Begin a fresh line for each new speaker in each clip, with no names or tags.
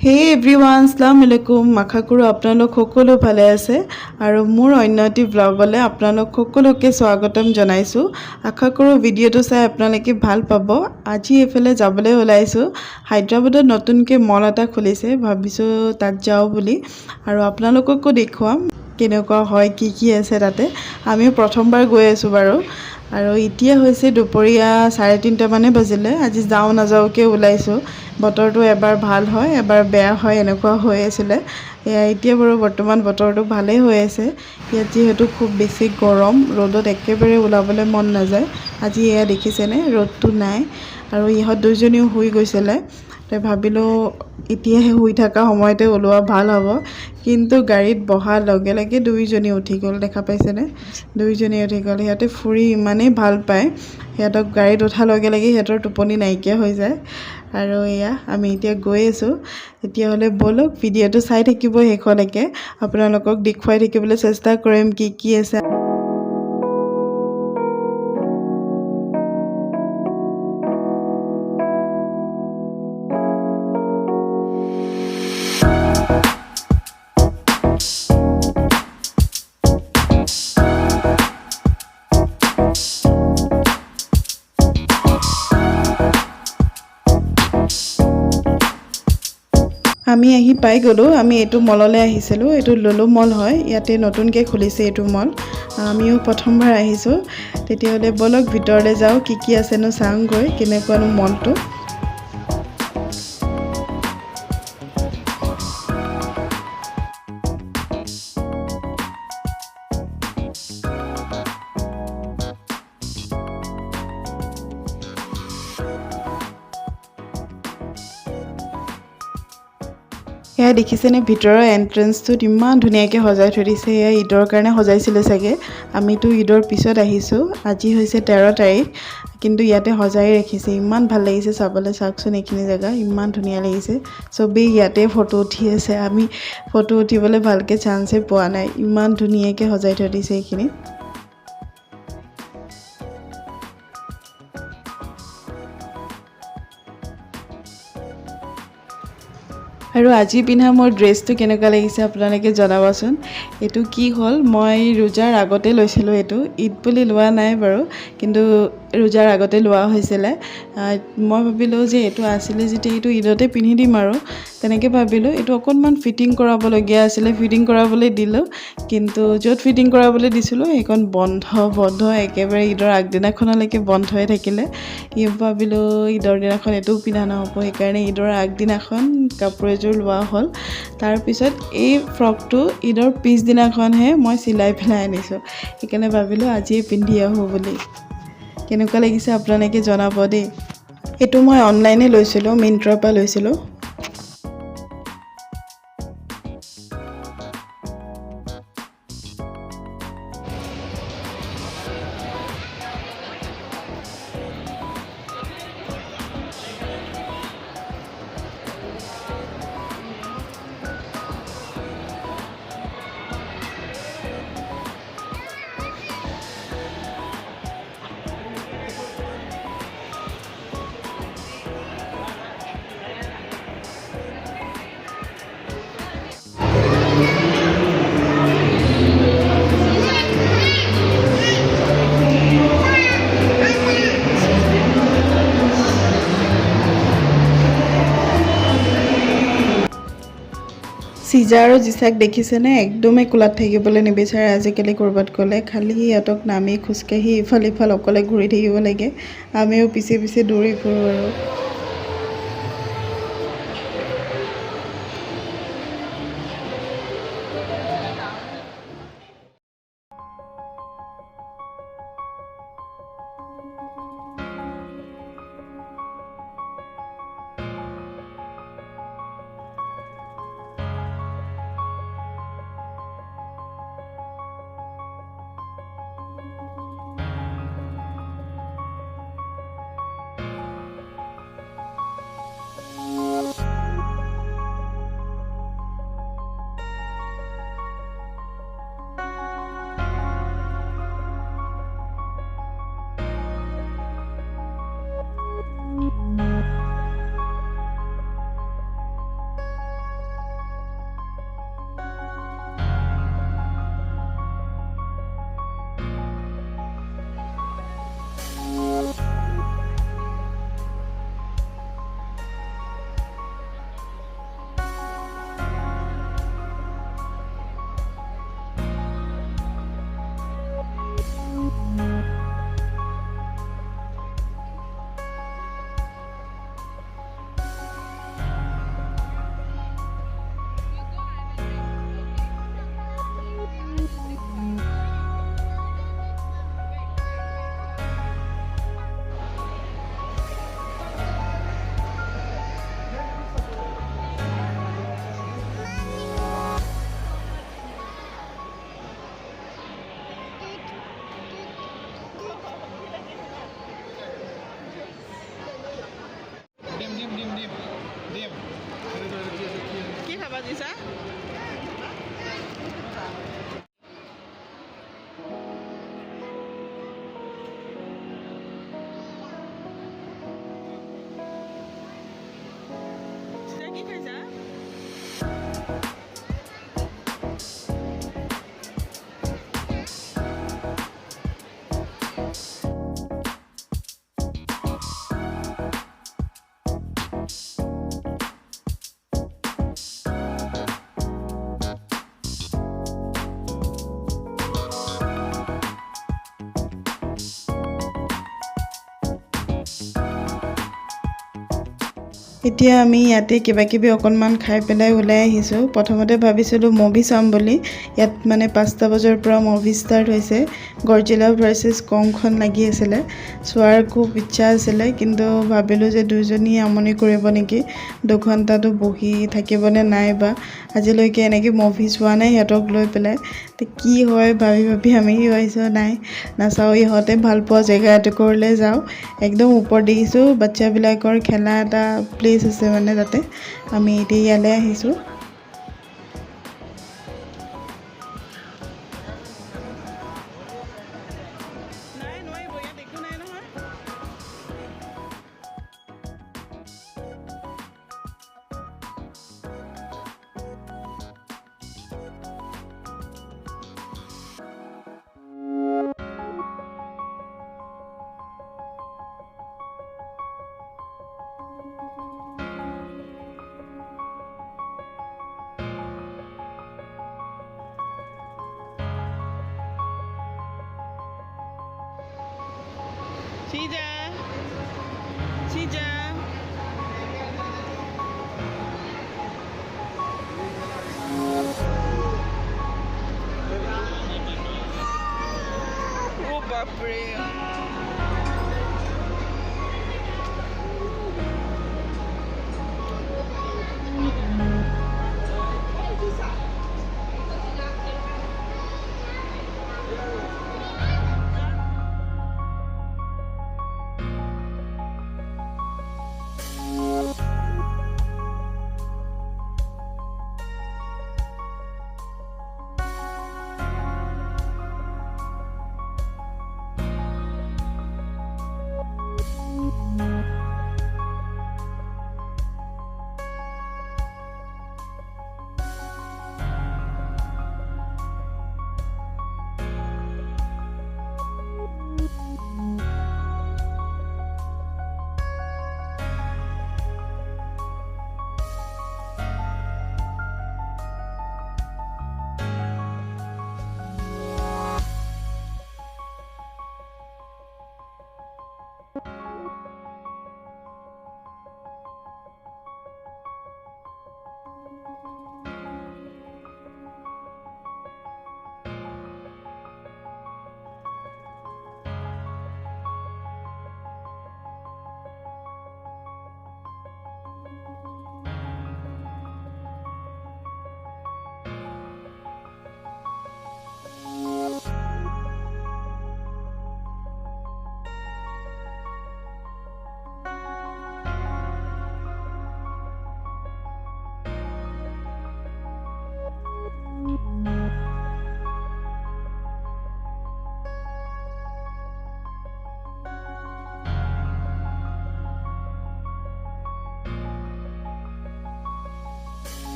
হে এভৰিৱান, আসসালামু আলাইকুম। আশা কৰোঁ আপোনালোক সকলো ভালে আছে আৰু মোৰ অন্য এটি ব্লগলৈ আপোনালোক সকলোকে স্বাগতম জনাইছোঁ। আশা কৰোঁ ভিডিঅ'টো চাই আপোনালোকে ভাল পাব। আজি এইফালে যাবলৈ ওলাইছোঁ। হায়দৰাবাদত নতুনকৈ মল এটা খুলিছে, ভাবিছোঁ তাত যাওঁ বুলি আৰু আপোনালোককো দেখুৱাম কেনেকুৱা হয়, কি আছে তাতে। আমিও প্ৰথমবাৰ গৈ আছোঁ বাৰু। আৰু এতিয়া হৈছে দুপৰীয়া 3:30 মানে বাজিলে। আজি যাওঁ নাযাওঁকৈ ওলাইছোঁ। বতৰটো এবাৰ ভাল হয় এবাৰ বেয়া হয়, এনেকুৱা হৈ আছিলে। এতিয়া বাৰু বৰ্তমান বতৰটো ভালেই হৈ আছে। ইয়াত যিহেতু খুব বেছি গৰম, ৰ'দত একেবাৰে ওলাবলৈ মন নাযায়। আজি এয়া দেখিছেনে, ৰ'দটো নাই আৰু ইহঁত দুইজনীও শুই গৈছিলে। ভাবিলোঁ এতিয়াহে শুই থকা সময়তে ওলোৱা ভাল হ'ব, কিন্তু গাড়ীত বহাৰ লগে লগে দুইজনী উঠি গ'ল। দেখা পাইছেনে, দুইজনী উঠি গ'ল। সিহঁতে ফুৰি ইমানেই ভাল পায়, সিহঁতক গাড়ীত উঠাৰ লগে লগে সিহঁতৰ টোপনি নাইকিয়া হৈ যায়। আৰু এয়া আমি এতিয়া গৈ আছোঁ। তেতিয়াহ'লে ব'লক ভিডিঅ'টো চাই থাকিব শেষলৈকে। আপোনালোকক দেখুৱাই থাকিবলৈ চেষ্টা কৰিম কি আছে। আমি আহি পাই গ'লোঁ। আমি এইটো মললৈ আহিছিলোঁ। এইটো লুলু মল হয়, ইয়াতে নতুনকৈ খুলিছে এইটো মল। আমিও প্ৰথমবাৰ আহিছোঁ। তেতিয়াহ'লে ব'লক ভিতৰলৈ যাওঁ, কি আছেনো চাওঁগৈ, কেনেকুৱানো মলটো। এয়া দেখিছেনে, ভিতৰৰ এণ্ট্ৰেঞ্চটোত ইমান ধুনীয়াকৈ সজাই থৈ দিছে। এয়া ঈদৰ কাৰণে সজাইছিলে চাগে। আমিতো ঈদৰ পিছত আহিছোঁ। আজি হৈছে 13 তাৰিখ, কিন্তু ইয়াতে সজাই ৰাখিছে। ইমান ভাল লাগিছে চাবলৈ। চাওকচোন, এইখিনি জেগা ইমান ধুনীয়া লাগিছে। চবেই ইয়াতে ফটো উঠি আছে। আমি ফটো উঠিবলৈ ভালকৈ চান্সে পোৱা নাই, ইমান ধুনীয়াকৈ সজাই থৈ দিছে এইখিনি। আৰু আজি পিন্ধা মোৰ ড্ৰেছটো কেনেকুৱা লাগিছে আপোনালোকে জনাবচোন। এইটো কি হ'ল, মই ৰোজাৰ আগতে লৈছিলোঁ। এইটো ঈদ বুলি লোৱা নাই বাৰু, কিন্তু ৰোজাৰ আগতে লোৱা হৈছিলে। মই ভাবিলোঁ যে এইটো আছিলে যেতিয়া এইটো ঈদতে পিন্ধি দিম আৰু তেনেকৈ ভাবিলোঁ। এইটো অকণমান ফিটিং কৰাবলগীয়া আছিলে, ফিটিং কৰাবলৈ দিলোঁ, কিন্তু য'ত ফিটিং কৰাবলৈ দিছিলোঁ সেইখন বন্ধ একেবাৰে ঈদৰ আগদিনাখনলৈকে বন্ধই থাকিলে। ভাবিলোঁ ঈদৰ দিনাখন এইটোও পিন্ধা নহ'ব, সেইকাৰণে ঈদৰ আগদিনাখন কাপোৰ এযোৰ লোৱা হ'ল। তাৰপিছত এই ফ্ৰকটো ঈদৰ পিছদিনাখনহে মই চিলাই পেলাই আনিছোঁ। সেইকাৰণে ভাবিলোঁ আজিয়ে পিন্ধি আহোঁ বুলি। কেনেকুৱা লাগিছে আপোনালোকে জনাব দেই। এইটো মই অনলাইনে লৈছিলোঁ, মিন্ত্ৰাৰ পৰা লৈছিলোঁ। চিজা আৰু জিচাক দেখিছেনে, একদমেই কোলাত থাকিবলৈ নিবিচাৰে আজিকালি। ক'ৰবাত গ'লে খালি সিহঁতক নামি খোজকাঢ়ি ইফাল সিফাল অকলে ঘূৰি থাকিব লাগে। আমিও পিছে পিছে দৌৰি ফুৰোঁ আৰু। এতিয়া আমি ইয়াতে কিবাকিবি অকণমান খাই পেলাই ওলাই আহিছোঁ। প্ৰথমতে ভাবিছিলোঁ মুভি চাম বুলি। ইয়াত মানে 5টা বজাৰ পৰা মুভি ষ্টাৰ্ট হৈছে। গডজিলা ভাৰ্চেছ কংখন লাগি আছিলে। চোৱাৰ খুব ইচ্ছা আছিলে, কিন্তু ভাবিলোঁ যে দুইজনী আমনি কৰিব নেকি, 2 ঘণ্টাটো বহি থাকিবনে নাই বা। আজিলৈকে এনেকৈ মুভি চোৱা নাই সিহঁতক লৈ পেলাই। কি হয় ভাবি ভাবি আমি ভাবিছোঁ নাই নাচাওঁ, ইহঁতে ভাল পোৱা জেগা এটুকুৰলৈ যাওঁ। একদম ওপৰত দেখিছোঁ বাচ্চাবিলাকৰ খেলা এটা প্লেচ আছে, মানে তাতে আমি এতিয়া ইয়ালৈ আহিছোঁ। Chija. Oh, bapre.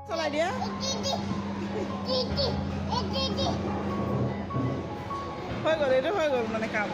চলাই দিয়া হৈ গ'ল, এইটো হৈ গ'ল মানে কাম।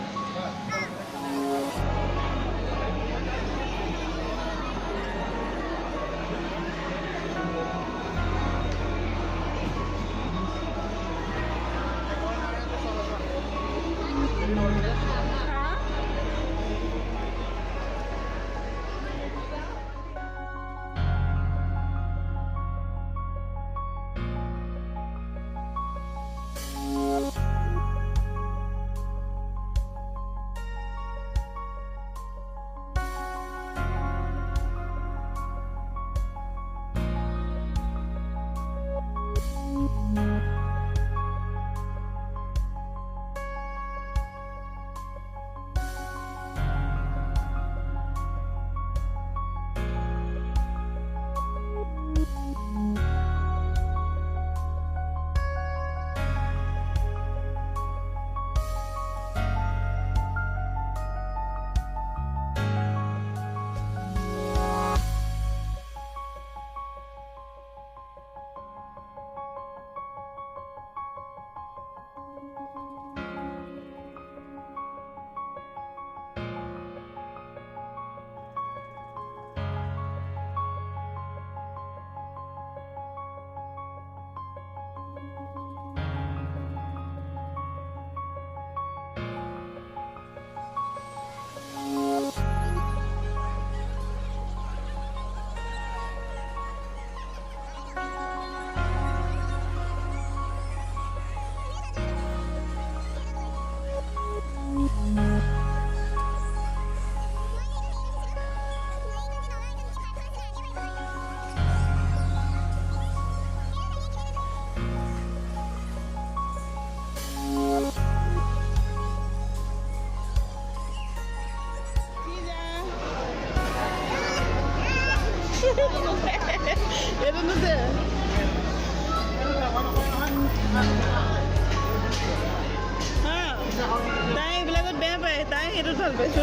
তাই সেইটো ভাল পাইছো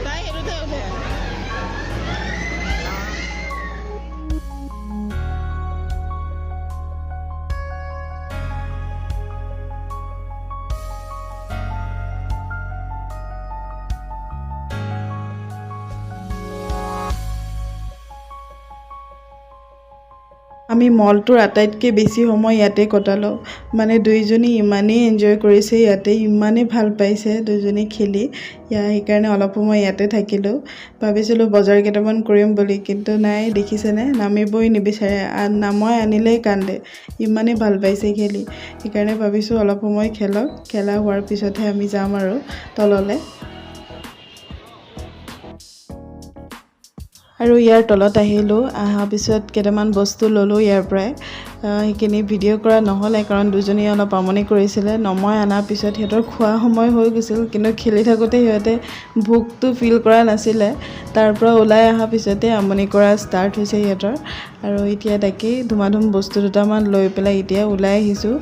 তাই সেইটোতে উঠে আমি মলটোৰ আটাইতকৈ বেছি সময় ইয়াতে কটালোঁ মানে দুইজনী ইমানেই এনজয় কৰিছে ইয়াতে ইমানেই ভাল পাইছে দুইজনী খেলি সেইকাৰণে অলপ সময় ইয়াতে থাকিলোঁ ভাবিছিলোঁ বজাৰ কেইটামান কৰিম বুলি কিন্তু নাই দেখিছেনে নামিবই নিবিচাৰে নামই আনিলেই কান্দে ইমানেই ভাল পাইছে খেলি সেইকাৰণে ভাবিছোঁ অলপ সময় খেলক খেলা হোৱাৰ পিছতহে আমি যাম আৰু তললৈ আৰু ইয়াৰ তলত আহিলোঁ অহাৰ পিছত কেইটামান বস্তু ল'লোঁ ইয়াৰ পৰাই সেইখিনি ভিডিঅ' কৰা নহ'লে কাৰণ দুজনীয়ে অলপ আমনি কৰিছিলে নমাই অনাৰ পিছত সিহঁতৰ খোৱা সময় হৈ গৈছিল কিন্তু খেলি থাকোঁতে সিহঁতে ভোকটো ফিল কৰা নাছিলে তাৰ পৰা ওলাই অহাৰ পিছতে আমনি কৰা ষ্টাৰ্ট হৈছে সিহঁতৰ আৰু এতিয়া তাকেই ধুমাধুম বস্তু দুটামান লৈ পেলাই এতিয়া ওলাই আহিছোঁ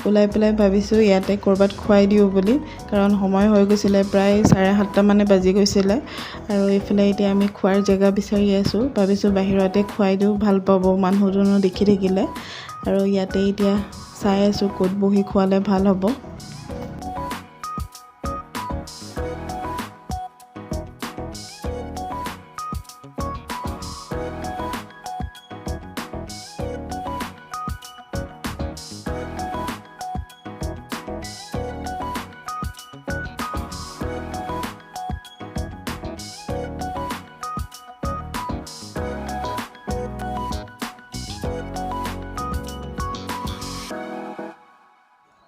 ওলাই পেলাই ভাবিছোঁ ইয়াতে ক'ৰবাত খুৱাই দিওঁ বুলি কাৰণ সময় হৈ গৈছিলে প্ৰায় 7:30 মানে বাজি গৈছিলে আৰু এইফালে এতিয়া আমি খোৱাৰ জেগা বিচাৰি আছোঁ ভাবিছোঁ বাহিৰতে খুৱাই দিওঁ ভাল পাব মানুহ দুনুহ দেখি থাকিলে আৰু ইয়াতে এতিয়া চাই আছোঁ ক'ত বহি খোৱালে ভাল হ'ব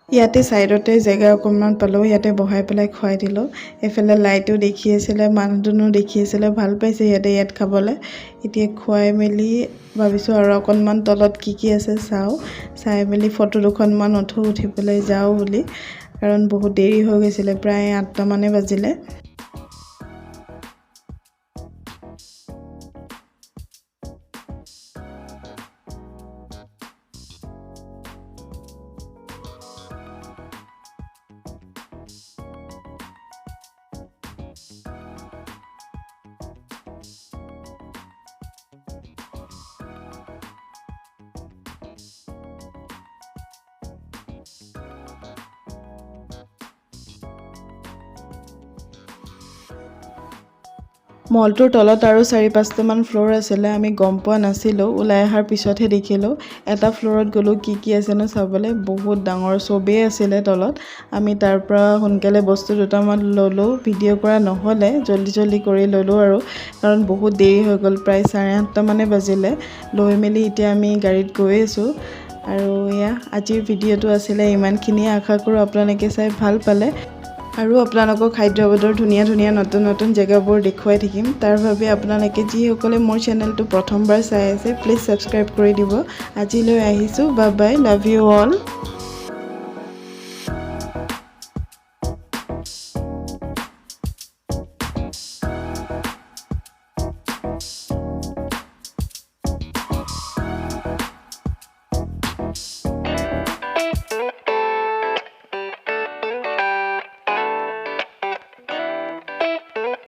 ইয়াতে ছাইডতে জেগা অকণমান পালোঁ ইয়াতে বহাই পেলাই খুৱাই দিলোঁ এইফালে লাইটো দেখি আছিলে মানুহ দুনুহ দেখি আছিলে ভাল পাইছে ইয়াত খাবলৈ এতিয়া খুৱাই মেলি ভাবিছোঁ আৰু অকণমান তলত কি আছে চাই মেলি ফটো দুখনমান উঠি পেলাই যাওঁ বুলি কাৰণ বহুত দেৰি হৈ গৈছিলে প্ৰায় 8টা মানে বাজিলে মলটোৰ তলত আৰু 4-5টামান ফ্ল'ৰ আছিলে আমি গম পোৱা নাছিলোঁ ওলাই অহাৰ পিছতহে দেখিলোঁ এটা ফ্ল'ৰত গ'লোঁ কি আছেনো চাবলৈ বহুত ডাঙৰ চবেই আছিলে তলত আমি তাৰ পৰা সোনকালে বস্তু দুটামান ল'লোঁ ভিডিঅ' কৰা নহ'লে জল্দি কৰি ল'লোঁ আৰু কাৰণ বহুত দেৰি হৈ গ'ল প্ৰায় 8:30 মানে বাজিলে লৈ মেলি এতিয়া আমি গাড়ীত গৈ আছোঁ আৰু আজিৰ ভিডিঅ'টো আছিলে ইমানখিনিয়ে আশা কৰোঁ আপোনালোকে চাই ভাল পালে আৰু আপোনালোকক হায়দৰাবাদৰ ধুনীয়া নতুন জেগাবোৰ দেখুৱাই থাকিম তাৰ বাবে আপোনালোকে যিসকলে মোৰ চেনেলটো প্ৰথমবাৰ চাই আছে প্লিজ ছাবস্ক্ৰাইব কৰি দিব আজিলৈ আহিছোঁ bye bye love you all